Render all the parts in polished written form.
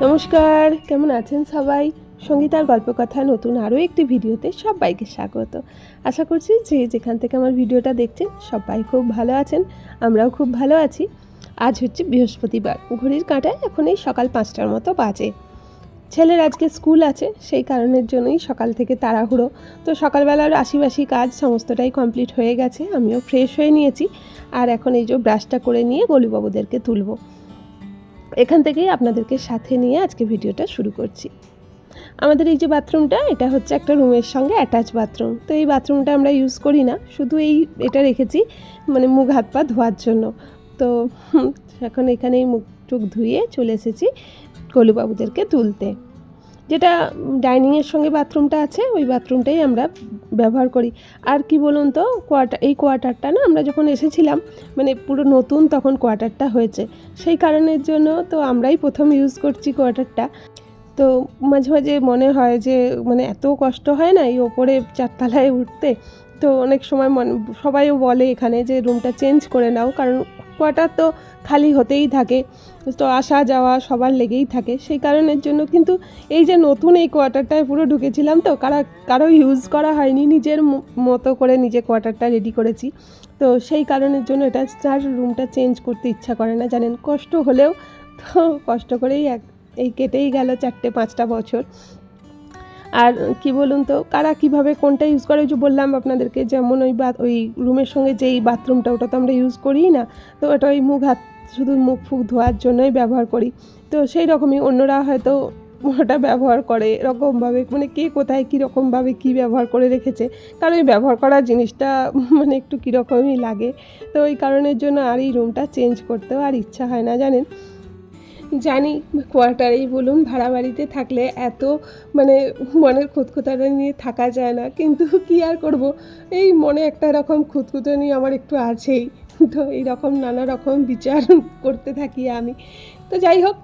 নমস্কার, কেমন আছেন সবাই? সঙ্গীতার গল্পকথা নতুন আরও একটি ভিডিওতে সবাইকে স্বাগত। আশা করছি যে যেখান থেকে আমার ভিডিওটা দেখছেন সবাই খুব ভালো আছেন, আমরাও খুব ভালো আছি। আজ হচ্ছে বৃহস্পতিবার, ঘড়ির কাঁটায় এখন এই সকাল 5টার মতো বাজে। ছেলের আজকে স্কুল আছে, সেই কারণের জন্যই সকাল থেকে তাড়াহুড়ো। তো সকালবেলার আশিবাসি কাজ সমস্তটাই কমপ্লিট হয়ে গেছে, আমিও ফ্রেশ হয়ে নিয়েছি। আর এখন এই যে ব্রাশটা করে নিয়ে গলুবাবুদেরকে তুলবো। এখান থেকেই আপনাদেরকে সাথে নিয়ে আজকে ভিডিওটা শুরু করছি। আমাদের এই যে বাথরুমটা, এটা হচ্ছে একটা রুমের সঙ্গে অ্যাটাচ বাথরুম। তো এই বাথরুমটা আমরা ইউজ করি না, শুধু এটা রেখেছি মানে মুখ হাত পা ধোয়ার জন্য। তো এখন এখানেই মুখ টুক ধুয়ে চলে এসেছি গলুবাবুদেরকে তুলতে। যেটা ডাইনিংয়ের সঙ্গে বাথরুমটা আছে, ওই বাথরুমটাই আমরা ব্যবহার করি। আর কি বলুন তো, এই কোয়ার্টারটা না, আমরা যখন এসেছিলাম মানে পুরো নতুন তখন কোয়ার্টারটা হয়েছে, সেই কারণের জন্য তো আমরাই প্রথম ইউজ করছি কোয়ার্টারটা। তো মাঝে মাঝে মনে হয় যে মানে এত কষ্ট হয় না এই ওপরে 4তলায় উঠতে। তো অনেক সময় সবাইও বলে এখানে যে রুমটা চেঞ্জ করে নাও, কারণ কোয়ার্টার তো খালি হতেই থাকে, তো আসা যাওয়া সবার লেগেই থাকে। সেই কারণের জন্য কিন্তু এই যে নতুন এই কোয়ার্টারটায় পুরো ঢুকেছিলাম, তো কারো ইউজ করা হয়নি, নিজের মতো করে নিজে কোয়ার্টারটা রেডি করেছি। তো সেই কারণের জন্য এটা রুমটা চেঞ্জ করতে ইচ্ছা করে না, জানেন, কষ্ট হলেও তো কষ্ট করেই এই কেটেই গেল 4-5টা বছর। আর কি বলুন তো, কারা কিভাবে কোনটা ইউজ করে, ওই যে বললাম আপনাদেরকে, যেমন ওই রুমের সঙ্গে যেই বাথরুমটা, ওটা তো আমরা ইউজ করিই না। তো ওটা ওই শুধু মুখ ফুক ধোয়ার জন্যই ব্যবহার করি। তো সেই রকমই অন্যরা হয়তো ওটা ব্যবহার করে এরকমভাবে, মানে কে কোথায় কীরকমভাবে কী ব্যবহার করে রেখেছে, কারণ এই ব্যবহার করার জিনিসটা মানে একটু কীরকমই লাগে। তো ওই কারণের জন্য আর এই রুমটা চেঞ্জ করতেও আর ইচ্ছা হয় না, জানেন। জানি কোয়ার্টারেই বলুন, ভাড়া বাড়িতে থাকলে এত মানে মনের খুঁতখুঁতানি নিয়ে থাকা যায় না, কিন্তু কী আর করব, এই মনে একটা এরকম খুঁতখুঁতানি আমার একটু আছেই। তো এইরকম নানা রকম বিচার করতে থাকি আমি। তো যাই হোক,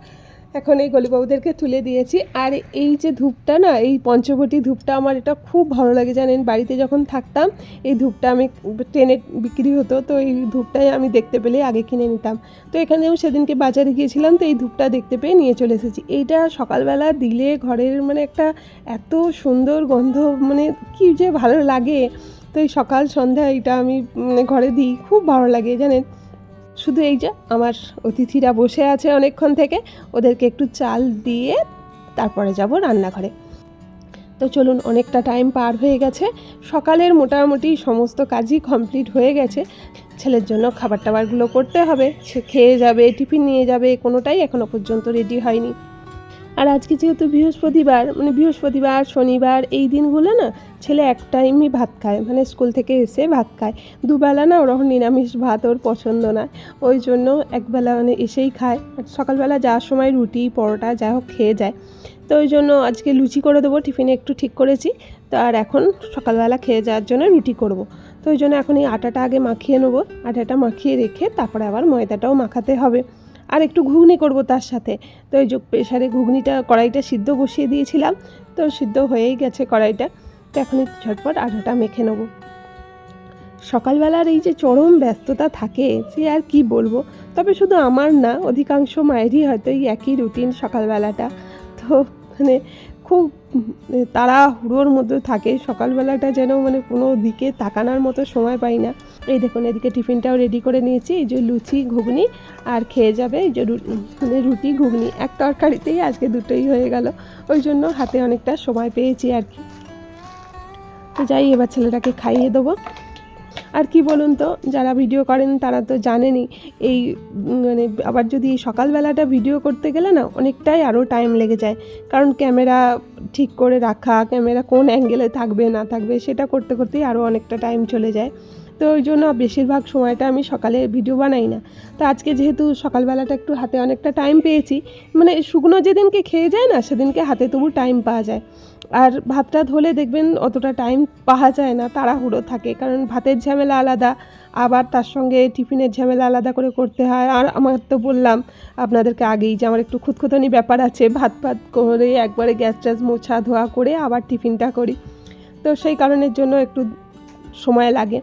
এখন এই গলিবাবুদেরকে তুলে দিয়েছি। আর এই যে ধূপটা না, এই পঞ্চবটী ধূপটা আমার এটা খুব ভালো লাগে, জানেন। বাড়িতে যখন থাকতাম এই ধূপটা আমি ট্রেনে বিক্রি হতো, তো এই ধূপটাই আমি দেখতে পেলে আগে কিনে নিতাম। তো এখানেও সেদিনকে বাজারে গিয়েছিলাম, তো এই ধূপটা দেখতে পেয়ে নিয়ে চলে এসেছি। এইটা সকালবেলা দিলে ঘরের মানে একটা এত সুন্দর গন্ধ, মানে কি যে ভালো লাগে। তো এই সকাল সন্ধ্যা এটা আমি ঘরে দিই, খুব ভালো লাগে, জানেন। শুধু এই যে আমার অতিথিরা বসে আছে অনেকক্ষণ থেকে, ওদেরকে একটু চাল দিয়ে তারপরে যাব রান্নাঘরে। তো চলুন, অনেকটা টাইম পার হয়ে গেছে, সকালের মোটামুটি সমস্ত কাজই কমপ্লিট হয়ে গেছে। ছেলের জন্য খাবার টাবারগুলো করতে হবে, সে খেয়ে যাবে, টিফিন নিয়ে যাবে, কোনোটাই এখনও পর্যন্ত রেডি হয়নি। আর আজকে যেহেতু বৃহস্পতিবার, মানে বৃহস্পতিবার শনিবার এই দিনগুলো না ছেলে এক টাইমই ভাত খায়, মানে স্কুল থেকে এসে ভাত খায়। দুবেলা না, ওরকম নিরামিষ ভাত ওর পছন্দ নয়, ওই জন্য একবেলা মানে এসেই খায়। সকালবেলা যাওয়ার সময় রুটি পরোটা যা হোক খেয়ে যায়। তো ওই জন্য আজকে লুচি করে দেবো, টিফিনে একটু ঠিক করেছি। তো আর এখন সকালবেলা খেয়ে যাওয়ার জন্য রুটি করব। তো ওই জন্য এখন এই আটাটা আগে মাখিয়ে নেবো, আটাটা মাখিয়ে রেখে তারপরে আবার ময়দাটাও মাখাতে হবে। আর একটু ঘুগনি করব তার সাথে। তো এই যে প্রেশারে কড়াইটা সিদ্ধ বসিয়ে দিয়েছিলাম, তো সিদ্ধ হয়েই গেছে কড়াইটা। তো এখন ঝটপট আটাটা মেখে নেব। সকালবেলার এই যে চরম ব্যস্ততা থাকে, সে আর কি বলবো। তবে শুধু আমার না, অধিকাংশ মায়েরই হয়তো এই একই রুটিন সকালবেলাটা। তো মানে খুব তাড়াহুড়োর মধ্যে থাকে সকালবেলাটা, যেন মানে কোনো দিকে তাকানোর মতো সময় পাই না। এই দেখুন, এদিকে টিফিনটাও রেডি করে নিয়েছি, এই যে লুচি ঘুগনি আর খেয়ে যাবে এই যে মানে রুটি ঘুগনি, এক তরকারিতেই আজকে দুটোই হয়ে গেল। ওই জন্য হাতে অনেকটা সময় পেয়েছি আর কি। তো যাই, এবার ছেলেটাকে খাইয়ে দেবো। আর কি বলুন তো, যারা ভিডিও করেন তারা তো জানেনই, এই মানে আবার যদি সকালবেলাটা ভিডিও করতে গেলে না অনেকটাই আরও টাইম লেগে যায়, কারণ ক্যামেরা ঠিক করে রাখা, ক্যামেরা কোন অ্যাঙ্গেলে থাকবে না থাকবে সেটা করতে করতেই আরও অনেকটা টাইম চলে যায়। তো ওই জন্য বেশিরভাগ সময়টা আমি সকালে ভিডিও বানাই না। তো আজকে যেহেতু সকালবেলাটা একটু হাতে অনেকটা টাইম পেয়েছি, মানে শুকনো যেদিনকে খেয়ে যায় না সেদিনকে হাতে তবু টাইম পাওয়া যায়। আর ভাতটা ধুলে দেখবেন অতটা টাইম পাওয়া যায় না, তাড়াহুড়ো থাকে, কারণ ভাতের ঝামেলা আলাদা, আবার তার সঙ্গে টিফিনের ঝামেলা আলাদা করে করতে হয়। আর আমার তো বললাম আপনাদেরকে আগেই যে আমার একটু খুঁতখুঁতানি ব্যাপার আছে, ভাত করে একবারে গ্যাস ট্যাস মোছা ধোয়া করে আবার টিফিনটা করি, তো সেই কারণের জন্য একটু সময় লাগে।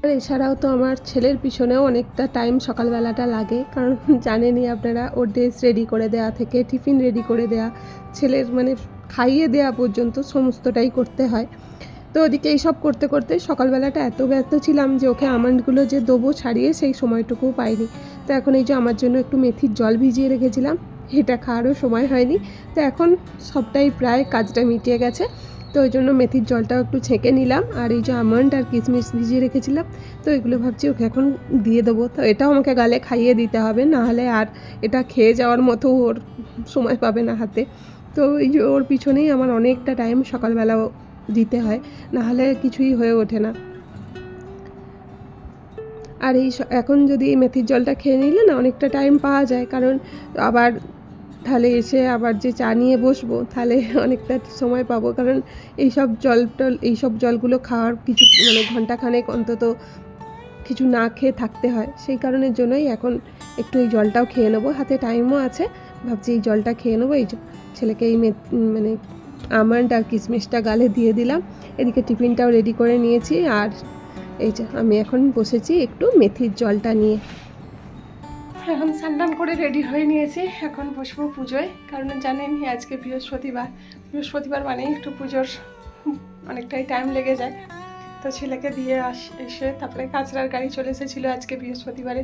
আর এছাড়াও তো আমার ছেলের পিছনেও অনেকটা টাইম সকালবেলাটা লাগে, কারণ জানেনই আপনারা, ওর ড্রেস রেডি করে দেওয়া থেকে টিফিন রেডি করে দেওয়া, ছেলের মানে খাইয়ে দেওয়া পর্যন্ত সমস্তটাই করতে হয়। তো ওদিকে এইসব করতে করতে সকালবেলাটা এত ব্যস্ত ছিলাম যে ওকে আমন্ডগুলো যে দেবো ছাড়িয়ে সেই সময়টুকুও পাইনি। তো এখন এই যে আমার জন্য একটু মেথির জল ভিজিয়ে রেখেছিলাম, এটা খাওয়ারও সময় হয়নি। তো এখন সবটাই প্রায় কাজটা মিটিয়ে গেছে, তো ওই জন্য মেথির জলটাও একটু ছেঁকে নিলাম। আর এই যে আমন্ড আর কিশমিশ ভিজিয়ে রেখেছিলাম, তো এগুলো ভাবছি ওকে এখন দিয়ে দেবো। তো এটাও আমাকে গালে খাইয়ে দিতে হবে, নাহলে আর এটা খেয়ে যাওয়ার মতো ওর সময় পাবে না হাতে। তো এই যে ওর পিছনেই আমার অনেকটা টাইম সকালবেলাও দিতে হয়, নাহলে কিছুই হয়ে ওঠে না। আর এই এখন যদি মেথির জলটা খেয়ে নিলে না অনেকটা টাইম পাওয়া যায়, কারণ আবার তাহলে এসে আবার যে চা নিয়ে বসবো তাহলে অনেকটা সময় পাবো, কারণ এইসব এইসব জলগুলো খাওয়ার কিছু মানে ঘন্টাখানেক অন্তত কিছু না খেয়ে থাকতে হয়। সেই কারণের জন্যই এখন একটু এই জলটাও খেয়ে নেবো, হাতে টাইমও আছে, ভাবছি এই জলটা খেয়ে নেবো। এই ছেলেকে এই মানে আমন্ড আর কিশমিশটা গালে দিয়ে দিলাম, এদিকে টিফিনটাও রেডি করে নিয়েছি। আর এই যে আমি এখন বসেছি একটু মেথির জলটা নিয়ে। এখন স্নান করে রেডি হয়ে নিয়েছি, এখন বসবো পুজোয়, কারণ জানেন আজকে বৃহস্পতিবার মানেই একটু পুজোর অনেকটাই টাইম লেগে যায়। তো ছেলেকে দিয়ে এসে তারপরে কাচড়ার গাড়ি চলে এসেছিলো আজকে বৃহস্পতিবারে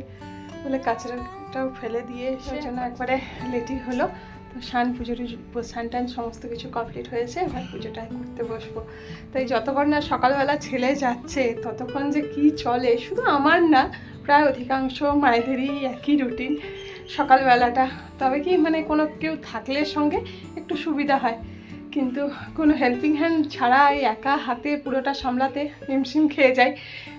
বলে, কাচড়াটাও ফেলে দিয়ে সেই জন্য একবারে লেটই হলো। তো স্নান টান সমস্ত কিছু কমপ্লিট হয়েছে, এবার পুজোটা করতে বসবো। তাই যতক্ষণ না সকালবেলা ছেলে যাচ্ছে ততক্ষণ যে কি চলে, শুধু আমার না, প্রায় অধিকাংশ মায়েদেরই একই রুটিন সকালবেলাটা। তবে কি মানে কোনো কেউ থাকলে সঙ্গে একটু সুবিধা হয়, কিন্তু কোনো হেল্পিং হ্যান্ড ছাড়া এই একা হাতে পুরোটা সামলাতে হিমশিম খেয়ে যায়।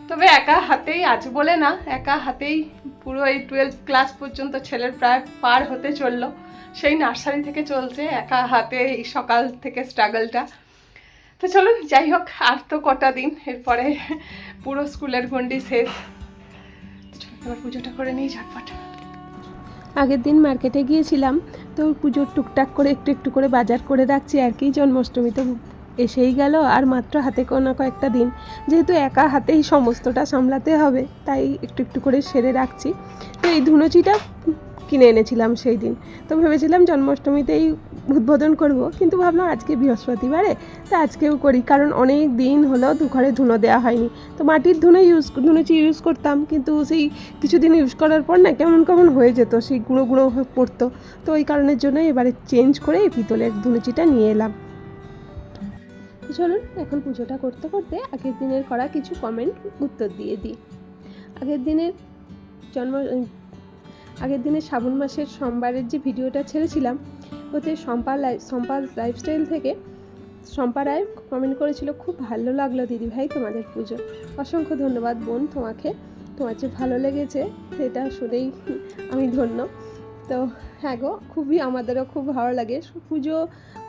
তবে একা হাতেই আজ বলে না, একা হাতেই পুরো এই 12 ক্লাস পর্যন্ত ছেলের প্রায় পার হতে চললো, সেই নার্সারি থেকে চলছে একা হাতে এই সকাল থেকে স্ট্রাগলটা। তো চলুন যাই হোক, আর তো কটা দিন, এরপরে পুরো স্কুলের গন্ডি শেষ। এবার পুজোটা করে নিই ঝটপট। আগের দিন মার্কেটে গিয়েছিলাম, তো পুজোর টুকটাক করে একটু একটু করে বাজার করে রাখছি আর কি। জন্মাষ্টমী তো এসেই গেল, আর মাত্র হাতে কোনো কয়েকটা দিন, যেহেতু একা হাতেই সমস্তটা সামলাতে হবে তাই একটু একটু করে সেরে রাখছি। তো এই ধুনুচিটা কিনে এনেছিলাম সেই দিন, তো ভেবেছিলাম জন্মাষ্টমীতেই উদ্বোধন করব, কিন্তু ভাবলাম আজকে বৃহস্পতিবারে তো আজকেও করি, কারণ অনেক দিন হলো ঘরে ধুনো দেওয়া হয়নি। তো মাটির ধুনুচি ইউজ করতাম, কিন্তু সেই কিছুদিন ইউজ করার পর না কেমন কেমন হয়ে যেত, সেই গুঁড়ো গুঁড়ো হয়ে পড়তো। তো ওই কারণের জন্যই এবারে চেঞ্জ করে এই পিতলের ধুনুচিটা নিয়ে এলাম। চলুন এখন পুজোটা করতে করতে আগের দিনের করা কিছু কমেন্ট উত্তর দিয়ে দিই। আগের দিনের শ্রাবণ মাসের সোমবারের যে ভিডিওটা ছেড়েছিলাম, ওতে শম্পা লাইফস্টাইল থেকে শম্পা রায় কমেন্ট করেছিল, খুব ভালো লাগলো দিদিভাই তোমাদের পুজো। অসংখ্য ধন্যবাদ বোন তোমাকে, তোমার যে ভালো লেগেছে সেটা শুনেই আমি ধন্য। তো হ্যাঁ গো, আমাদেরও খুব ভালো লাগে পুজো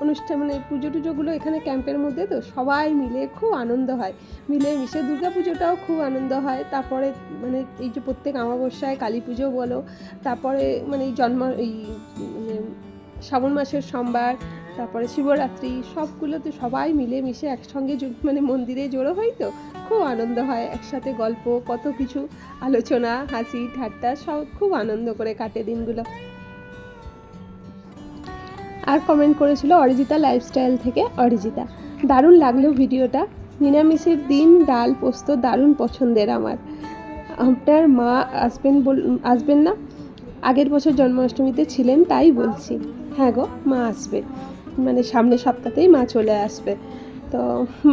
অনুষ্ঠান, মানে পুজো টুজোগুলো এখানে ক্যাম্পের মধ্যে, তো সবাই মিলে খুব আনন্দ হয়, মিলেমিশে। দুর্গা পুজোটাও খুব আনন্দ হয়, তারপরে মানে এই যে প্রত্যেক অমাবস্যায় কালী পুজো বলো, তারপরে মানে এই মানে শ্রাবণ মাসের সোমবার, তারপরে শিবরাত্রি, সবগুলোতে সবাই মিলেমিশে একসঙ্গে মানে মন্দিরে জড়ো হয়, তো খুব আনন্দ হয়, একসাথে গল্প, কত কিছু আলোচনা, হাসি ঠাট্টা, সব খুব আনন্দ করে কাটে দিনগুলো। আর কমেন্ট করেছিল অরিজিতা লাইফস্টাইল থেকে অরিজিতা, দারুণ লাগলো ভিডিওটা, নিরামিষের দিন ডাল পোস্ত দারুণ পছন্দের আমার। আপনার মা আসবেন না? আগের বছর জন্মাষ্টমীতে ছিলেন তাই বলছি। হ্যাঁ গো, মা আসবে, মানে সামনের সপ্তাহতেই মা চলে আসবে। তো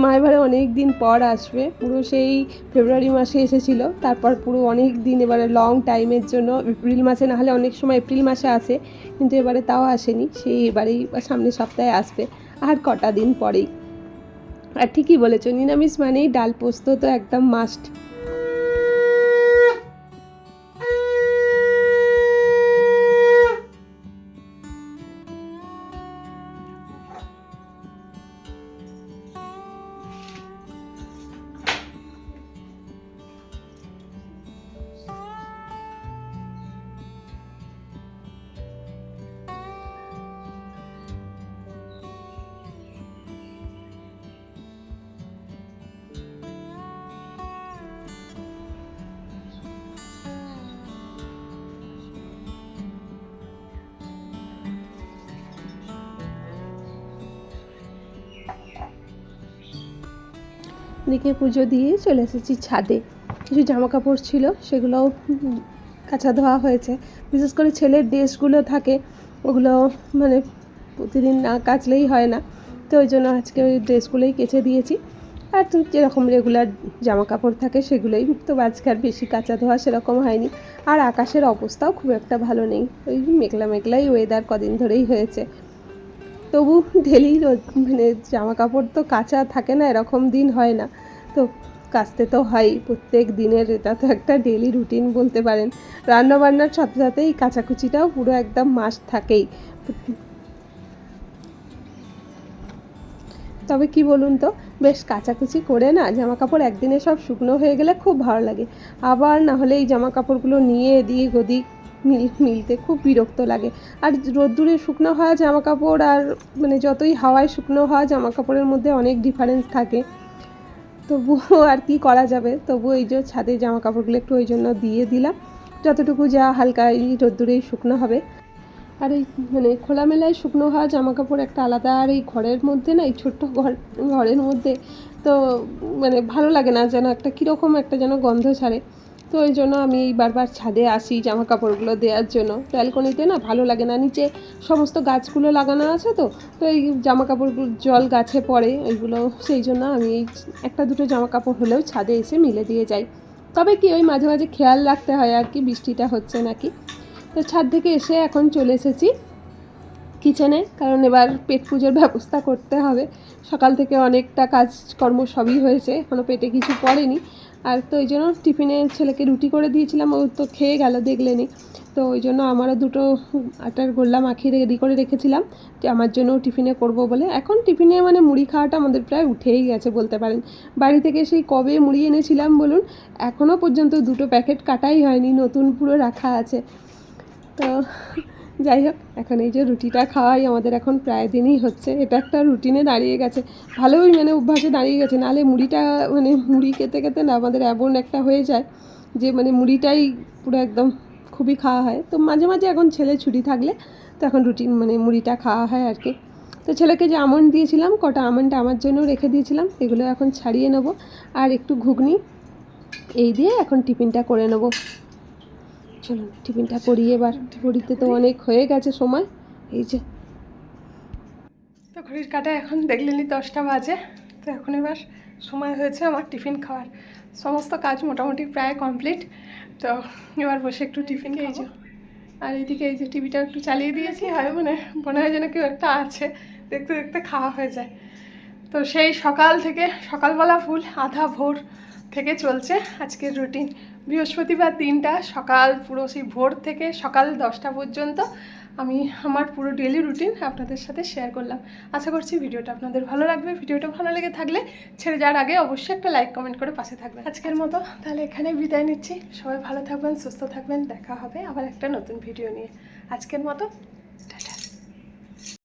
মা এবারে অনেক দিন পর আসবে, পুরো সেই ফেব্রুয়ারি মাসে এসেছিল, তারপর পুরো অনেক দিন এবারে লং টাইমের জন্য এপ্রিল মাসে, না হলে অনেক সময় এপ্রিল মাসে আসে, কিন্তু এবারে তাও আসেনি, সেই এবারেই সামনের সপ্তাহে আসবে, আর কটা দিন পরেই। আর ঠিকই বলেছো, নিরামিষ মানেই ডাল পোস্ত তো একদম মাস্ট। দিকে পুজো দিয়ে চলে এসেছি ছাদে। কিছু জামা কাপড় ছিল, সেগুলোও কাচা ধোয়া হয়েছে। বিশেষ করে ছেলের ড্রেসগুলো থাকে, ওগুলো মানে প্রতিদিন না কাচলেই হয় না, তো ওই জন্য আজকে ওই ড্রেসগুলোই কেচে দিয়েছি। আর যেরকম রেগুলার জামা কাপড় থাকে সেগুলোই, তো আজকে আর বেশি কাচা ধোয়া সেরকম হয়নি। আর আকাশের অবস্থাও খুব একটা ভালো নেই, ওই মেঘলা মেঘলাই ওয়েদার কদিন ধরেই হয়েছে। তবু ডেলি মানে জামা কাপড় তো কাচা থাকে না, এরকম দিন হয় না, তো কাচতে তো হয়ই প্রত্যেক দিনের, এটা তো একটা ডেলি রুটিন বলতে পারেন। রান্নাবান্নার সাথে সাথে এই কাচাকুচিটাও পুরো একদম মাস্ট থাকেই। তবে কি বলুন তো, বেশ কাচাকুচি করে না জামা কাপড় একদিনে সব শুকনো হয়ে গেলে খুব ভালো লাগে। আবার না হলে এই জামা কাপড়গুলো নিয়ে এদিক ওদিক মিলতে খুব বিরক্ত লাগে। আর রোদ্দুরে শুকনো হওয়া জামা কাপড় আর মানে যতই হাওয়ায় শুকনো হওয়া জামা কাপড়ের মধ্যে অনেক ডিফারেন্স থাকে। তবুও আর কি করা যাবে, তবু এই যে ছাদে জামা কাপড়গুলো একটু ওই জন্য দিয়ে দিলাম, যতটুকু যা হালকা এই রোদ্দুরেই শুকনো হবে। আর এই মানে খোলামেলায় শুকনো হওয়া জামা কাপড় একটা আলাদা, আর এই ঘরের মধ্যে না, এই ছোট্ট ঘরের মধ্যে তো মানে ভালো লাগে না, যেন একটা কীরকম একটা যেন গন্ধ ছাড়ে। তো ওই জন্য আমি এই বারবার ছাদে আসি জামা কাপড়গুলো দেওয়ার জন্য। ব্যালকনিতে না ভালো লাগে না, নিচে সমস্ত গাছগুলো লাগানো আছে, তো তো এই জামা কাপড়গুলো জল গাছে পড়ে ওইগুলো, সেই জন্য আমি এই একটা দুটো জামা কাপড় হলেও ছাদে এসে মিলে দিয়ে যাই। তবে কি ওই মাঝে মাঝে খেয়াল রাখতে হয় আর কি, বৃষ্টিটা হচ্ছে নাকি। তো ছাদ থেকে এসে এখন চলে এসেছি কিচেনে, কারণ এবার পেট পুজোর ব্যবস্থা করতে হবে। সকাল থেকে অনেকটা কাজকর্ম সবই হয়েছে, এখনও পেটে কিছু পড়েনি। আর তো ওই জন্য টিফিনে ছেলেকে রুটি করে দিয়েছিলাম, ও তো খেয়ে গেল দেখলেনি। তো ওই জন্য আমারও দুটো আটার গোল্লা মাখিয়ে রেডি করে রেখেছিলাম যে আমার জন্যও টিফিনে করব বলে। এখন টিফিনে মানে মুড়ি খাওয়াটা আমাদের প্রায় উঠেই গেছে বলতে পারেন। বাড়ি থেকে সেই কবে মুড়ি এনেছিলাম বলুন, এখনও পর্যন্ত দুটো প্যাকেট কাটাই হয়নি, নতুন পুরো রাখা আছে। তো যাই হোক, এখন এই যে রুটিটা খাওয়াই আমাদের এখন প্রায় দিনই হচ্ছে, এটা একটা রুটিনে দাঁড়িয়ে গেছে, ভালোই মানে অভ্যাসে দাঁড়িয়ে গেছে। নাহলে মুড়িটা মানে মুড়ি খেতে খেতে না আমাদের এমন একটা হয়ে যায় যে মানে মুড়িটাই পুরো একদম খুবই খাওয়া হয়। তো মাঝে মাঝে এখন ছেলে ছুটি থাকলে তো এখন রুটিন মানে মুড়িটা খাওয়া হয় আর কি। তো ছেলেকে যে আমন্ড দিয়েছিলাম, কটা আমন্ড আমার জন্য রেখে দিয়েছিলাম, এগুলো এখন ছাড়িয়ে নেব, আর একটু ঘুগনি এই দিয়ে এখন টিফিনটা করে নেব। চলুন টিফিনটা করি এবার, ঘড়িতে তো অনেক হয়ে গেছে সময়। এই যে তো ঘড়ির কাটা এখন দেখলেনি 10টা বাজে, তো এখন এবার সময় হয়েছে আমার টিফিন খাওয়ার। সমস্ত কাজ মোটামুটি প্রায় কমপ্লিট, তো এবার বসে একটু টিফিন খেয়েছি। আর এইদিকে এই যে টিভিটা একটু চালিয়ে দিয়েছি, হয় মানে মনে হয় যেন কেউ একটা আছে, দেখতে দেখতে খাওয়া হয়ে যায়। তো সেই সকাল থেকে, সকালবেলা ফুল আধা ভোর থেকে চলছে আজকের রুটিন। বৃহস্পতিবার দিনটা সকাল পুরো সেই ভোর থেকে সকাল 10টা পর্যন্ত আমি আমার পুরো ডেলি রুটিন আপনাদের সাথে শেয়ার করলাম। আশা করছি ভিডিওটা আপনাদের ভালো লাগবে। ভিডিওটা ভালো লেগে থাকলে ছেড়ে যাওয়ার আগে অবশ্যই একটা লাইক কমেন্ট করে পাশে থাকবেন। আজকের মতো তাহলে এখানে বিদায় নিচ্ছি। সবাই ভালো থাকবেন, সুস্থ থাকবেন, দেখা হবে আবার একটা নতুন ভিডিও নিয়ে। আজকের মতো টাটা।